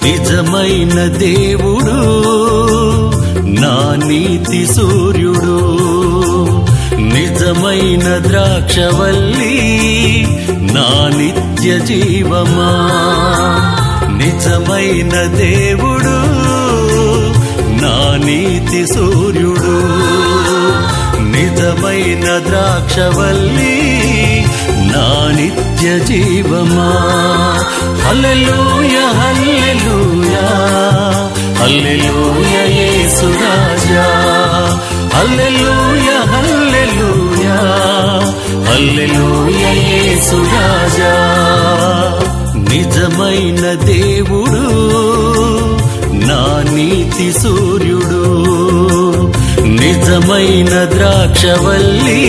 నిజమైన దేవుడు నా నీతి సూర్యుడు, నిజమైన ద్రాక్షవల్లి నా నిత్య జీవమా. నిజమైన దేవుడు నా నీతి సూర్యుడు, నిజమైన ద్రాక్షవల్లి నా నిత్య జీవమా. హల్లెలూయా హల్లెలూయా హల్లెలూయా యేసు రాజా, హల్లెలూయా హల్లెలూయా హల్లెలూయా యేసు రాజా. నిజమైన దేవుడు నా నీతి సూర్యుడు, నిజమైన ద్రాక్షవల్లి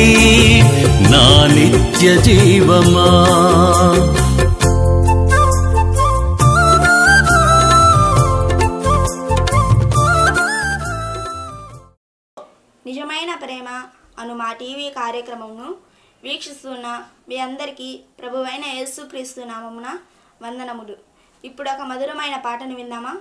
నా నిత్య జీవమా. నిజమైన ప్రేమ అను మా టీవీ కార్యక్రమంను వీక్షిస్తున్న మీ అందరికీ ప్రభువైన యేసుక్రీస్తు నామమున వందనములు. ఇప్పుడు ఒక మధురమైన పాటను విందామా?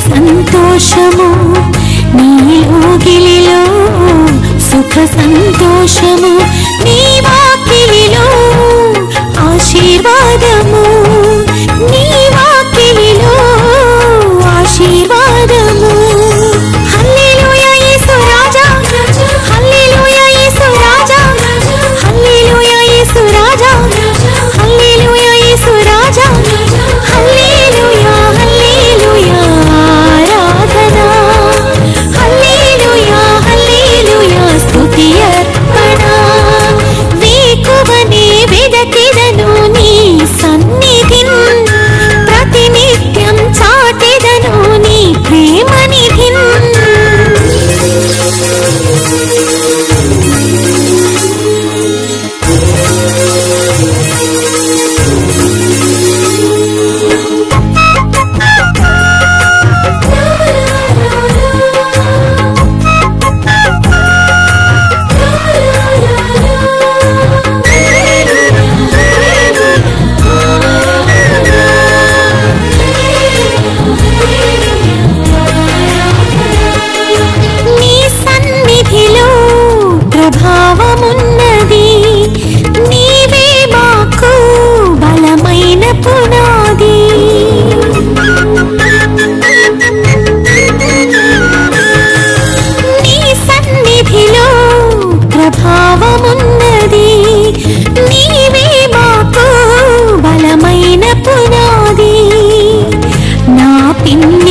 సంతోషము నీలోగిలిలో సుఖ సంతోషము నీ వాకిలిలో ఆశీర్వాదము నీ వాకిలిలో ఆశీర్వాదము హల్లెలూయా యేసు రాజా హల్లెలూయా యేసు రాజా హల్లెలూయా యేసు రాజా హల్లెలూయా యేసు రాజా హల్లెలూయా హల్లెలూయా ఆరాధనా హల్లెలూయా హల్లెలూయా స్తుతి అర్పణ వేకువనే వెదకిదను నీ సన్నిధిని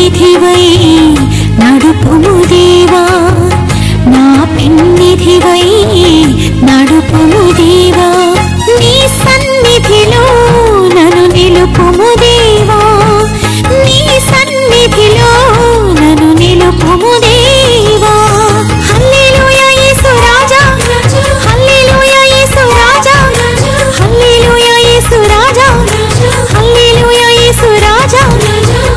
సన్నిధివై నడుపుము దేవా, నా పెన్నిధివై నడుపుము దేవా, నీ సన్నిధిలో నన్ను నిలుపుము దేవా, నీ సన్నిధిలో నన్ను నిలుపుము దేవా. హల్లెలూయా యేసు రాజా, హల్లెలూయా యేసు రాజా, హల్లెలూయా యేసు రాజా, హల్లెలూయా యేసు రాజా,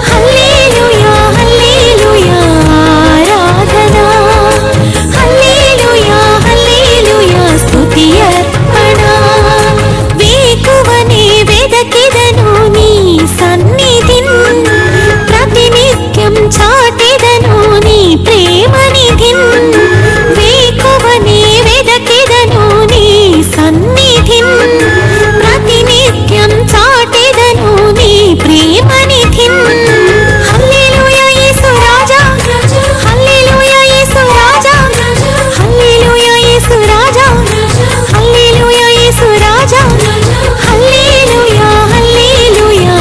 హల్లెలూయా హల్లెలూయా ఆరాధన, హల్లెలూయా హల్లెలూయా స్తుతి అర్పణ. వేకువనే వెదకిదను నీ సన్నిధిన్, ప్రతినిత్యం చాటెదను నీ ప్రేమనిధిన్. వేకువనే వెదకిదను నీ సన్నిధిన్, ప్రతినిత్యం చాటెదను నీ ప్రేమనిధిన్. హల్లెలూయా యేసు రాజా, హల్లెలూయా యేసు రాజా, హల్లెలూయా యేసు రాజా, హల్లెలూయా యేసు రాజా, హల్లెలూయా హల్లెలూయా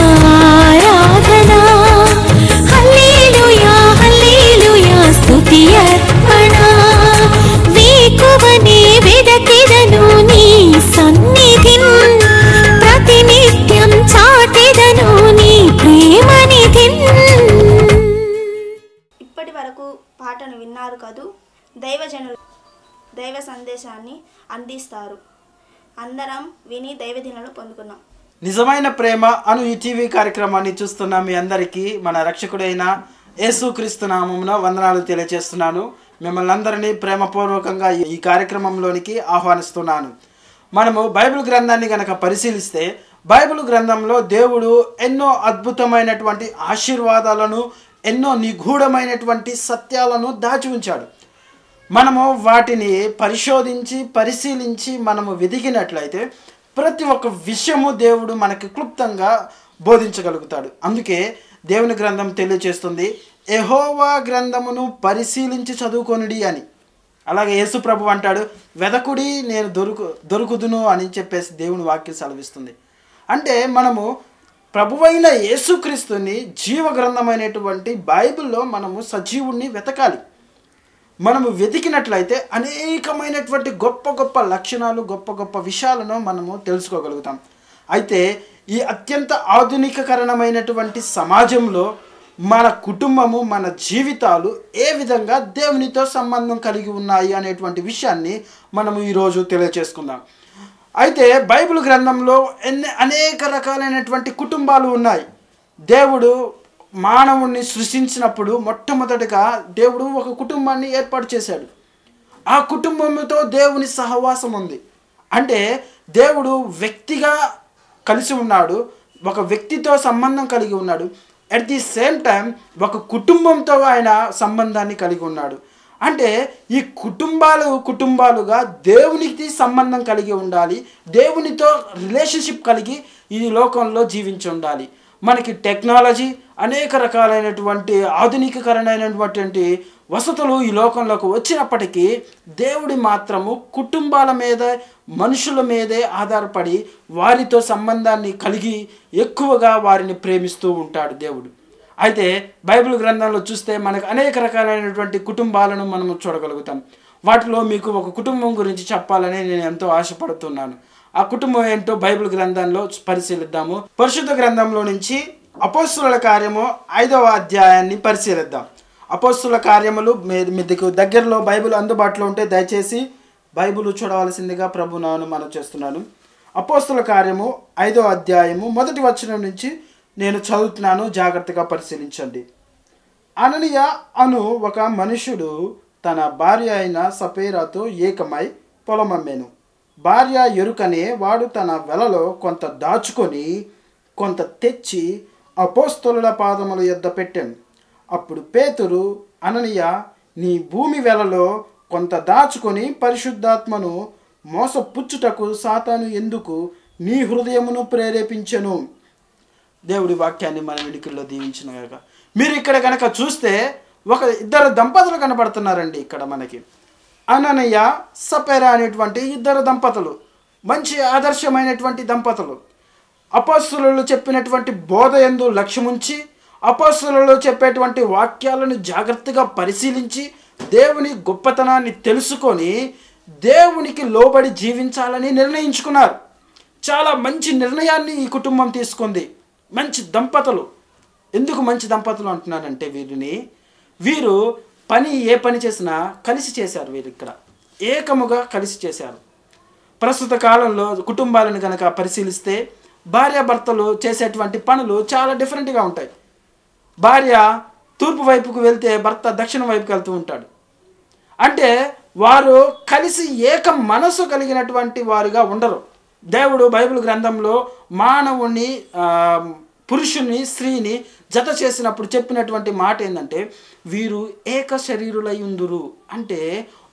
ఆరాధన, హల్లెలూయా హల్లెలూయా స్తుతి అర్పణ. వేకువనే వెదకిదను నీ సన్నిధిన్, ప్రతినిత్యం చాటెదను నీ ప్రేమనిధిన్. ఇప్పటి వరకు పాటను విన్నారు కదూ. దైవజనులు దైవ సందేశాన్ని అందిస్తారు. అందరం విని దైవదినాలు పొందుకున్నాం. నిజమైన ప్రేమ అను ఈ టీవీ కార్యక్రమాన్ని చూస్తున్న మీ అందరికీ మన రక్షకుడైన యేసుక్రీస్తు నామమున వందనాలు తెలియజేస్తున్నాను. మిమ్మల్ని అందరినీ ప్రేమపూర్వకంగా ఈ కార్యక్రమంలోనికి ఆహ్వానిస్తున్నాను. మనము బైబిల్ గ్రంథాన్ని గనక పరిశీలిస్తే బైబిల్ గ్రంథంలో దేవుడు ఎన్నో అద్భుతమైనటువంటి ఆశీర్వాదాలను, ఎన్నో నిగూఢమైనటువంటి సత్యాలను దాచి ఉంచాడు. మనము వాటిని పరిశీలించి మనము వెదికినట్లయితే ప్రతి ఒక్క విషయము దేవుడు మనకి క్లుప్తంగా బోధించగలుగుతాడు. అందుకే దేవుని గ్రంథం తెలియజేస్తుంది, యెహోవా గ్రంథమును పరిశీలించి చదువుకొనుడి అని. అలాగే యేసు ప్రభు అంటాడు, వెదకుడి నేను దొరుకుదును అని చెప్పేసి దేవుని వాక్యం సెలవిస్తుంది. అంటే మనము ప్రభువైన యేసుక్రీస్తుని జీవ గ్రంథమైనటువంటి బైబిల్లో మనము సజీవుణ్ణి వెతకాలి. మనము వెతికినట్లయితే అనేకమైనటువంటి గొప్ప గొప్ప లక్షణాలు, గొప్ప గొప్ప విషయాలను మనము తెలుసుకోగలుగుతాం. అయితే ఈ అత్యంత ఆధునికకరణమైనటువంటి సమాజంలో మన కుటుంబము, మన జీవితాలు ఏ విధంగా దేవునితో సంబంధం కలిగి ఉన్నాయి అనేటువంటి విషయాన్ని మనము ఈరోజు తెలియచేసుకుందాం. అయితే బైబిల్ గ్రంథంలో అనేక రకాలైనటువంటి కుటుంబాలు ఉన్నాయి. దేవుడు మానవుణ్ణి సృష్టించినప్పుడు మొట్టమొదటిగా దేవుడు ఒక కుటుంబాన్ని ఏర్పాటు చేశాడు. ఆ కుటుంబంతో దేవుని సహవాసం ఉంది. అంటే దేవుడు వ్యక్తిగా కలిసి ఉన్నాడు, ఒక వ్యక్తితో సంబంధం కలిగి ఉన్నాడు. అట్ ది సేమ్ టైం ఒక కుటుంబంతో ఆయన సంబంధాన్ని కలిగి ఉన్నాడు. అంటే ఈ కుటుంబాలుగా దేవునికి సంబంధం కలిగి ఉండాలి, దేవునితో రిలేషన్షిప్ కలిగి ఈ లోకంలో జీవించి ఉండాలి. మనకి టెక్నాలజీ, అనేక రకాలైనటువంటి ఆధునికకరణమైనటువంటి వసతులు ఈ లోకంలోకి వచ్చినప్పటికీ దేవుడి మాత్రము కుటుంబాల మీద, మనుషుల మీదే ఆధారపడి వారితో సంబంధాన్ని కలిగి ఎక్కువగా వారిని ప్రేమిస్తూ ఉంటాడు దేవుడు. అయితే బైబిల్ గ్రంథంలో చూస్తే మనకు అనేక రకాలైనటువంటి కుటుంబాలను మనము చూడగలుగుతాం. వాటిలో మీకు ఒక కుటుంబం గురించి చెప్పాలని నేను ఎంతో ఆశపడుతున్నాను. ఆ కుటుంబం ఏంటో బైబిల్ గ్రంథంలో పరిశీలిద్దాము. పరిశుద్ధ గ్రంథంలో నుంచి అపోస్తుల కార్యము 5వ అధ్యాయాన్ని పరిశీలిద్దాం. అపోస్తుల కార్యములు మీకు దగ్గరలో బైబిల్ అందుబాటులో ఉంటే దయచేసి బైబిల్ చూడవలసిందిగా ప్రభువును మనం చేస్తున్నాను. అపోస్తుల కార్యము 5వ అధ్యాయము 1వ వచనం నుంచి నేను చదువుతున్నాను, జాగ్రత్తగా పరిశీలించండి. అననీయ అను ఒక మనుషుడు తన భార్య అయిన సపేరాతో ఏకమై పొలమమ్మేను. భార్య ఎరుకనే వాడు తన వెలలో కొంత దాచుకొని కొంత తెచ్చి అపోస్తలుల పాదముల యొద్ద పెట్టాను. అప్పుడు పేతురు, అననీయ, నీ భూమి వెలలో కొంత దాచుకొని పరిశుద్ధాత్మను మోసపుచ్చుటకు సాతాను ఎందుకు నీ హృదయమును ప్రేరేపించెను? దేవుడి వాక్యాన్ని మన వినికిల్లో దీవించిన గాక. మీరు ఇక్కడ కనుక చూస్తే ఇద్దరు దంపతులు కనబడుతున్నారండి. ఇక్కడ మనకి అననీయ, సపేరా అనేటువంటి ఇద్దరు దంపతులు, మంచి ఆదర్శమైనటువంటి దంపతులు. అపోస్తలులు చెప్పినటువంటి బోధ యందు లక్ష్యముంచి అపోస్తలులు చెప్పేటువంటి వాక్యాలను జాగ్రత్తగా పరిశీలించి దేవుని గొప్పతనాన్ని తెలుసుకొని దేవునికి లోబడి జీవించాలని నిర్ణయించుకున్నారు. చాలా మంచి నిర్ణయాన్ని ఈ కుటుంబం తీసుకుంది. మంచి దంపతులు. ఎందుకు మంచి దంపతులు అంటున్నానంటే వీరు ఏ పని చేసినా కలిసి చేశారు. వీరు ఇక్కడ ఏకముగా కలిసి చేశారు. ప్రస్తుత కాలంలో కుటుంబాలను కనుక పరిశీలిస్తే భార్యాభర్తలు చేసేటువంటి పనులు చాలా డిఫరెంట్గా ఉంటాయి. భార్య తూర్పు వైపుకు వెళ్తే భర్త దక్షిణం వైపుకి వెళ్తూ ఉంటాడు. అంటే వారు కలిసి ఏక మనసు కలిగినటువంటి వారుగా ఉండరు. దేవుడు బైబిల్ గ్రంథంలో మానవుని పురుషుని స్త్రీని జత చేసినప్పుడు చెప్పినటువంటి మాట ఏంటంటే వీరు ఏక శరీరులై ఉందురు. అంటే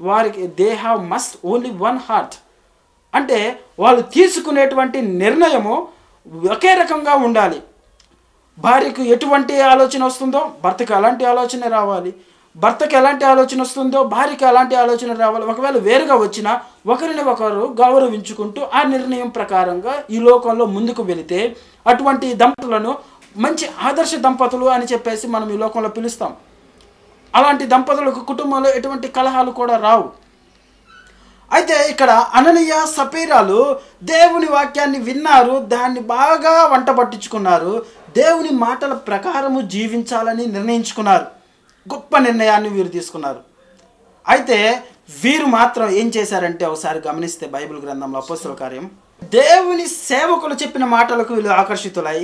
వారికి they have must only one heart. అంటే వాళ్ళు తీసుకునేటువంటి నిర్ణయము ఒకే రకంగా ఉండాలి. భార్యకు ఎటువంటి ఆలోచన వస్తుందో భర్తకు అలాంటి ఆలోచన రావాలి. భర్తకి ఎలాంటి ఆలోచన వస్తుందో భార్యకి అలాంటి ఆలోచన రావాలి. ఒకవేళ వేరుగా వచ్చినా ఒకరిని ఒకరు గౌరవించుకుంటూ ఆ నిర్ణయం ప్రకారంగా ఈ లోకంలో ముందుకు వెళితే అటువంటి దంపతులను మంచి ఆదర్శ దంపతులు అని చెప్పేసి మనం ఈ లోకంలో పిలుస్తాం. అలాంటి దంపతులకు కుటుంబంలో ఎటువంటి కలహాలు కూడా రావు. అయితే ఇక్కడ అననీయ సపీరాలు దేవుని వాక్యాన్ని విన్నారు, దాన్ని బాగా వంట పట్టించుకున్నారు, దేవుని మాటల ప్రకారము జీవించాలని నిర్ణయించుకున్నారు. గొప్ప నిర్ణయాన్ని వీరు తీసుకున్నారు. అయితే వీరు మాత్రం ఏం చేశారంటే ఒకసారి గమనిస్తే బైబిల్ గ్రంథంలో అపోస్తలుల కార్యం దేవుని సేవకులు చెప్పిన మాటలకు వీళ్ళు ఆకర్షితులై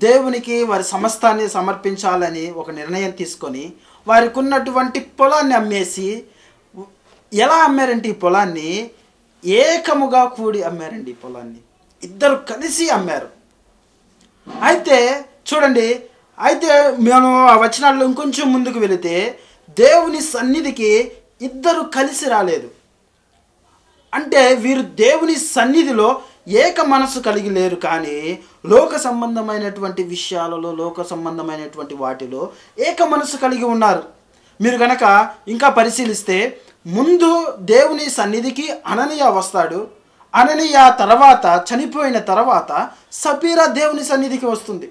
దేవునికి వారి సమస్తాన్ని సమర్పించాలని ఒక నిర్ణయం తీసుకొని వారికి ఉన్నటువంటి పొలాన్ని అమ్మేసి, ఎలా అమ్మారంటే ఈ పొలాన్ని ఏకముగా కూడి అమ్మారండి. ఈ పొలాన్ని ఇద్దరు కలిసి అమ్మారు. అయితే చూడండి, అయితే మేము ఆ వచనాల్లో ఇంకొంచెం ముందుకు వెళితే దేవుని సన్నిధికి ఇద్దరు కలిసి రాలేదు. అంటే వీరు దేవుని సన్నిధిలో ఏక మనసు కలిగి లేరు, కానీ లోక సంబంధమైనటువంటి విషయాలలో లోక సంబంధమైనటువంటి వాటిలో ఏక మనసు కలిగి ఉన్నారు. మీరు గనక ఇంకా పరిశీలిస్తే ముందు దేవుని సన్నిధికి అననీయ వస్తాడు. అననీయ తర్వాత చనిపోయిన తర్వాత సపీరా దేవుని సన్నిధికి వస్తుంది.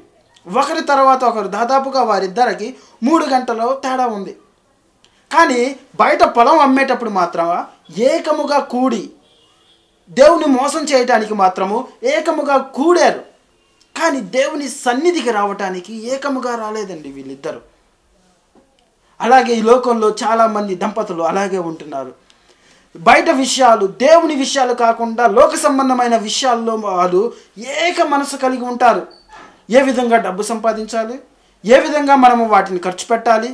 ఒకరి తర్వాత ఒకరు, దాదాపుగా వారిద్దరికి 3 గంటల తేడా ఉంది. కానీ బయట పొలం అమ్మేటప్పుడు మాత్రం ఏకముగా కూడి దేవుని మోసం చేయటానికి మాత్రము ఏకముగా కూడారు. కానీ దేవుని సన్నిధికి రావటానికి ఏకముగా రాలేదండి వీళ్ళిద్దరు. అలాగే ఈ లోకంలో చాలామంది దంపతులు అలాగే ఉంటున్నారు. బయట విషయాలు, దేవుని విషయాలు కాకుండా లోక సంబంధమైన విషయాల్లో వాళ్ళు ఏక మనసు కలిగి ఉంటారు. ఏ విధంగా డబ్బు సంపాదించాలి, ఏ విధంగా మనము వాటిని ఖర్చు పెట్టాలి,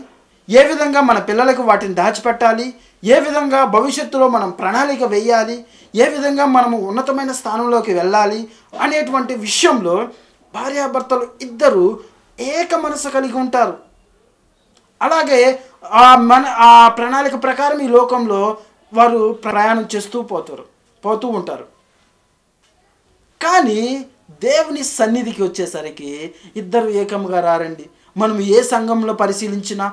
ఏ విధంగా మన పిల్లలకు వాటిని దాచిపెట్టాలి, ఏ విధంగా భవిష్యత్తులో మనం ప్రణాళిక వేయాలి, ఏ విధంగా మనము ఉన్నతమైన స్థానంలోకి వెళ్ళాలి అనేటువంటి విషయంలో భార్యాభర్తలు ఇద్దరు ఏక మనసు కలిగి ఉంటారు. అలాగే ఆ ప్రణాళిక ప్రకారం ఈ లోకంలో వారు ప్రయాణం చేస్తూ పోతూ ఉంటారు. కానీ దేవుని సన్నిధికి వచ్చేసరికి ఇద్దరు ఏకముగా రారండి. మనం ఏ సంఘంలో పరిశీలించినా,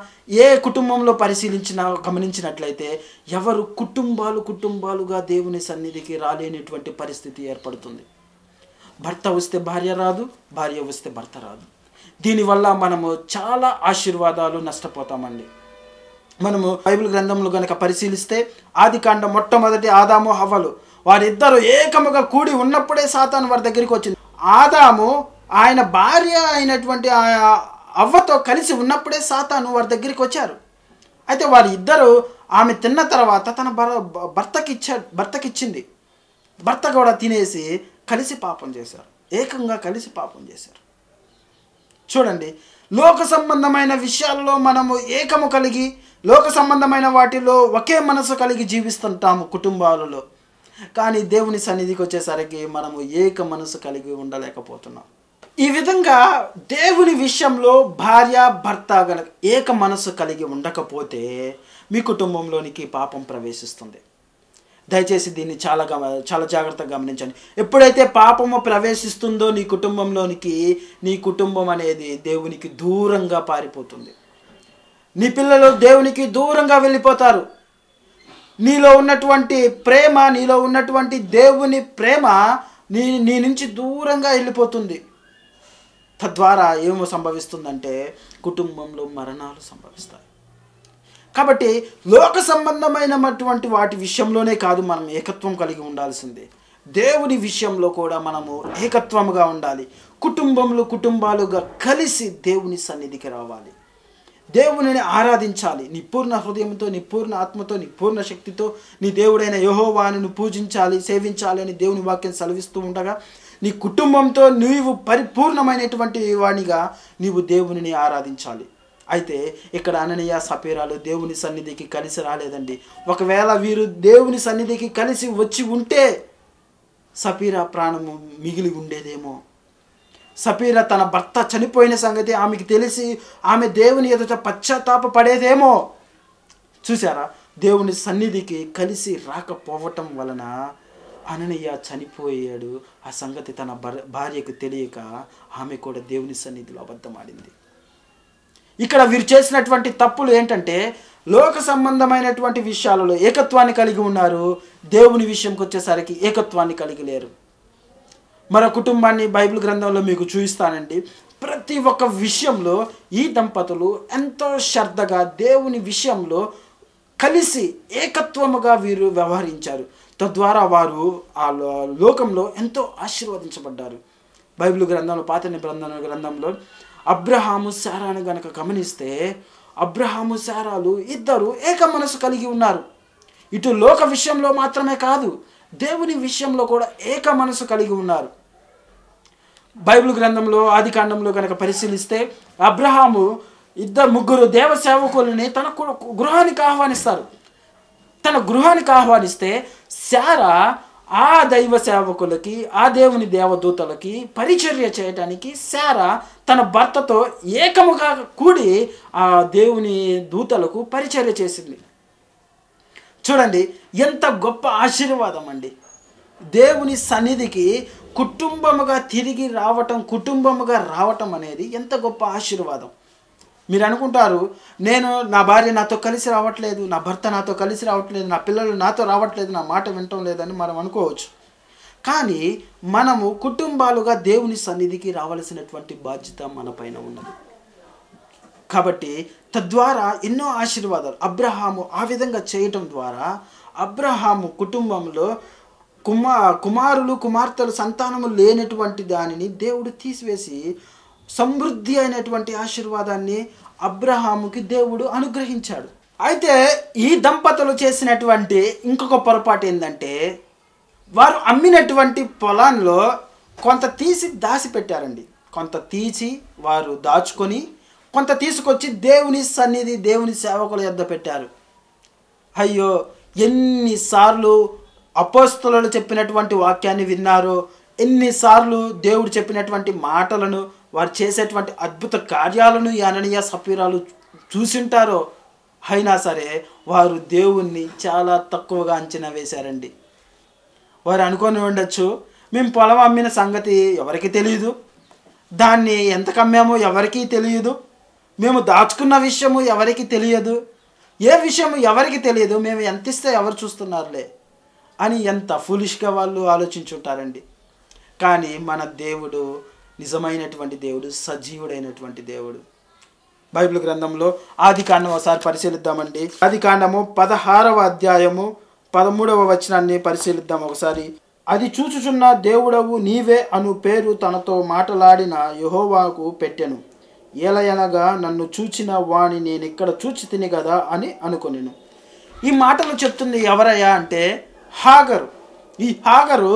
ఏ కుటుంబంలో పరిశీలించినా గమనించినట్లయితే ఎవరు కుటుంబాలుగా దేవుని సన్నిధికి రాలేనటువంటి పరిస్థితి ఏర్పడుతుంది. భర్త వస్తే భార్య రాదు, భార్య వస్తే భర్త రాదు. దీనివల్ల మనము చాలా ఆశీర్వాదాలు నష్టపోతామండి. మనము బైబిల్ గ్రంథంలో కనుక పరిశీలిస్తే ఆదికాండం మొట్టమొదటి ఆదాము హవ్వలు వారిద్దరు ఏకముగా కూడి ఉన్నప్పుడే సాతాను వారి దగ్గరికి వచ్చింది. ఆదాము ఆయన భార్య అయినటువంటి అవ్వతో కలిసి ఉన్నప్పుడే సాతాను వారి దగ్గరికి వచ్చారు. అయితే వారి ఇద్దరు ఆమె తిన్న తర్వాత తన భర్తకిచ్చింది. భర్త కూడా తినేసి కలిసి పాపం చేశారు, ఏకంగా కలిసి పాపం చేశారు. చూడండి, లోక సంబంధమైన విషయాల్లో మనము ఏకము కలిగి లోక సంబంధమైన వాటిలో ఒకే మనసు కలిగి జీవిస్తుంటాము కుటుంబాలలో. కానీ దేవుని సన్నిధికి వచ్చేసరికి మనము ఏక మనసు కలిగి ఉండలేకపోతున్నాం. ఈ విధంగా దేవుని విషయంలో భార్య భర్త గనక ఏక మనసు కలిగి ఉండకపోతే మీ కుటుంబంలోనికి పాపం ప్రవేశిస్తుంది. దయచేసి దీన్ని చాలా జాగ్రత్తగా గమనించండి. ఎప్పుడైతే పాపము ప్రవేశిస్తుందో నీ కుటుంబంలోనికి, నీ కుటుంబం అనేది దేవునికి దూరంగా పారిపోతుంది. నీ పిల్లలు దేవునికి దూరంగా వెళ్ళిపోతారు. నీలో ఉన్నటువంటి ప్రేమ, నీలో ఉన్నటువంటి దేవుని ప్రేమ నీ నుంచి దూరంగా వెళ్ళిపోతుంది. తద్వారా ఏమో సంభవిస్తుందంటే కుటుంబంలో మరణాలు సంభవిస్తాయి. కాబట్టి లోక సంబంధమైనటువంటి వాటి విషయంలోనే కాదు మనం ఏకత్వం కలిగి ఉండాల్సిందే, దేవుని విషయంలో కూడా మనము ఏకత్వముగా ఉండాలి. కుటుంబాలుగా కలిసి దేవుని సన్నిధికి రావాలి, దేవునిని ఆరాధించాలి. నీ పూర్ణ హృదయంతో, నీ పూర్ణ ఆత్మతో, నీ పూర్ణ శక్తితో నీ దేవుడైన యెహోవాను పూజించాలి, సేవించాలి అని దేవుని వాక్యం సెలవిస్తూ ఉండగా నీ కుటుంబంతో నీవు పరిపూర్ణమైనటువంటి వానిగా నీవు దేవునిని ఆరాధించాలి. అయితే ఇక్కడ అననీయ సపీరాలు దేవుని సన్నిధికి కలిసి రాలేదండి. ఒకవేళ వీరు దేవుని సన్నిధికి కలిసి వచ్చి ఉంటే సపీరా ప్రాణము మిగిలి ఉండేదేమో. సపీరా తన భర్త చనిపోయిన సంగతి ఆమెకి తెలిసి ఆమె దేవుని ఎదుట పశ్చాత్తాప పడేదేమో. చూసారా, దేవుని సన్నిధికి కలిసి రాకపోవటం వలన అననీయ చనిపోయాడు. ఆ సంగతి తన భార్యకు తెలియక ఆమె కూడా దేవుని సన్నిధిలో అబద్ధమాడింది. ఇక్కడ వీరు చేసినటువంటి తప్పులు ఏంటంటే లోక సంబంధమైనటువంటి విషయాలలో ఏకత్వాన్ని కలిగి ఉన్నారు, దేవుని విషయంకి వచ్చేసరికి ఏకత్వాన్ని కలిగి లేరు. మరో కుటుంబాన్ని బైబిల్ గ్రంథంలో మీకు చూపిస్తానండి. ప్రతి ఒక్క విషయంలో ఈ దంపతులు ఎంతో శ్రద్ధగా దేవుని విషయంలో కలిసి ఏకత్వముగా వీరు వ్యవహరించారు. తద్వారా వారు ఆ లోకంలో ఎంతో ఆశీర్వదించబడ్డారు. బైబిల్ గ్రంథంలో, పాత నిబంధన గ్రంథంలో అబ్రహాము శారాను గనక గమనిస్తే అబ్రహాము శారాలు ఇద్దరు ఏక మనసు కలిగి ఉన్నారు. ఇటు లోక విషయంలో మాత్రమే కాదు, దేవుని విషయంలో కూడా ఏక మనసు కలిగి ఉన్నారు. బైబిల్ గ్రంథంలో ఆది కాండంలో కనుక పరిశీలిస్తే అబ్రహాము ముగ్గురు దేవ సేవకులని తన గృహానికి ఆహ్వానిస్తారు. తన గృహానికి ఆహ్వానిస్తే శారా ఆ దైవ సేవకులకి, ఆ దేవుని దేవదూతలకి పరిచర్య చేయటానికి శారా తన భర్తతో ఏకముగా కూడి ఆ దేవుని దూతలకు పరిచర్య చేసింది. చూడండి ఎంత గొప్ప ఆశీర్వాదం అండి. దేవుని సన్నిధికి కుటుంబముగా తిరిగి రావటం, కుటుంబముగా రావటం అనేది ఎంత గొప్ప ఆశీర్వాదం. మీరు అనుకుంటారు, నేను నా భార్య నాతో కలిసి రావట్లేదు, నా భర్త నాతో కలిసి రావట్లేదు, నా పిల్లలు నాతో రావట్లేదు, నా మాట వినటం లేదని మనం అనుకోవచ్చు. కానీ మనము కుటుంబాలుగా దేవుని సన్నిధికి రావాల్సినటువంటి బాధ్యత మన పైన ఉన్నది. కాబట్టి తద్వారా ఎన్నో ఆశీర్వాదాలు అబ్రహాము ఆ విధంగా చేయటం ద్వారా అబ్రహాము కుటుంబంలో కుమారులు కుమార్తెలు సంతానము లేనటువంటి దానిని దేవుడు తీసివేసి సమృద్ధి అయినటువంటి ఆశీర్వాదాన్ని అబ్రహాముకి దేవుడు అనుగ్రహించాడు. అయితే ఈ దంపతులు చేసినటువంటి ఇంకొక పొరపాటు ఏంటంటే వారు అమ్మినటువంటి పొలంలో కొంత తీసి దాచిపెట్టారండి. కొంత తీసి వారు దాచుకొని కొంత తీసుకొచ్చి దేవుని సన్నిధి, దేవుని సేవకుల యొద్ద పెట్టారు. అయ్యో, ఎన్నిసార్లు అపోస్తలులు చెప్పినటువంటి వాక్యాన్ని విన్నారో, ఎన్నిసార్లు దేవుడు చెప్పినటువంటి మాటలను, వారు చేసేటువంటి అద్భుత కార్యాలను ఈ అననీయ సపీరాలు చూసింటారో. అయినా సరే వారు దేవుణ్ణి చాలా తక్కువగా అంచనా వేశారండి. వారు అనుకొని ఉండొచ్చు, మేము పొలం అమ్మిన సంగతి ఎవరికి తెలియదు, దాన్ని ఎంతకు అమ్మామో ఎవరికీ తెలియదు, మేము దాచుకున్న విషయము ఎవరికి తెలియదు, ఏ విషయము ఎవరికి తెలియదు, మేము ఎంత ఇస్తే ఎవరు చూస్తున్నారులే అని ఎంత ఫూలిష్గా వాళ్ళు ఆలోచించుంటారండి. కానీ మన దేవుడు నిజమైనటువంటి దేవుడు, సజీవుడైనటువంటి దేవుడు. బైబిల్ గ్రంథంలో ఆది కాండం ఒకసారి పరిశీలిద్దామండి. ఆది కాండము 16వ అధ్యాయము 13వ వచనాన్ని పరిశీలిద్దాం ఒకసారి. అది చూచుచున్న దేవుడవు నీవే అను పేరు తనతో మాటలాడిన యెహోవాకు పెట్టెను. ఏలయనగా నన్ను చూచిన వాణి నేను ఇక్కడ చూచి తిని కదా అని అనుకొనెను. ఈ మాటలు చెప్తుంది ఎవరయ్యా అంటే హాగరు. ఈ హాగరు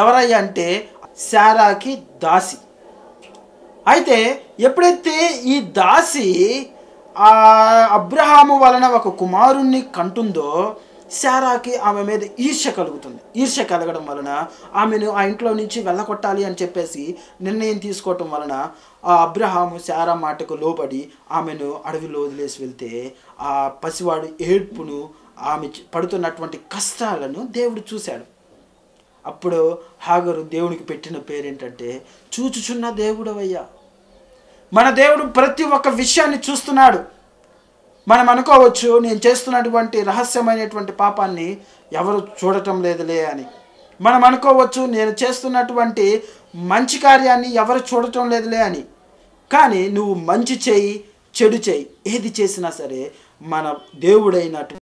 ఎవరయ్యా అంటే శారాకి దాసి. అయితే ఎప్పుడైతే ఈ దాసి అబ్రహాము వలన ఒక కుమారుణ్ణి కంటుందో శారాకి ఆమె మీద ఈర్ష్య కలుగుతుంది. ఈర్ష్య కలగడం వలన ఆమెను ఆ ఇంట్లో నుంచి వెళ్ళగొట్టాలి అని చెప్పేసి నిర్ణయం తీసుకోవటం వలన ఆ అబ్రహాము శారా మాటకు లోబడి ఆమెను అడవిలో వదిలేసి వెళ్తే ఆ పసివాడు ఏడ్పును, ఆమె పడుతున్నటువంటి కష్టాలను దేవుడు చూశాడు. అప్పుడు హాగరు దేవునికి పెట్టిన పేరేంటంటే చూచుచున్న దేవుడవయ్యా. మన దేవుడు ప్రతి ఒక్క విషయాన్ని చూస్తున్నాడు. మనం అనుకోవచ్చు, నేను చేస్తున్నటువంటి రహస్యమైనటువంటి పాపాన్ని ఎవరు చూడటం లేదులే అని. మనం అనుకోవచ్చు, నేను చేస్తున్నటువంటి మంచి కార్యాన్ని ఎవరు చూడటం లేదులే అని. కానీ నువ్వు మంచి చేయి చెడు చేయి ఏది చేసినా సరే మన దేవుడైనటువంటి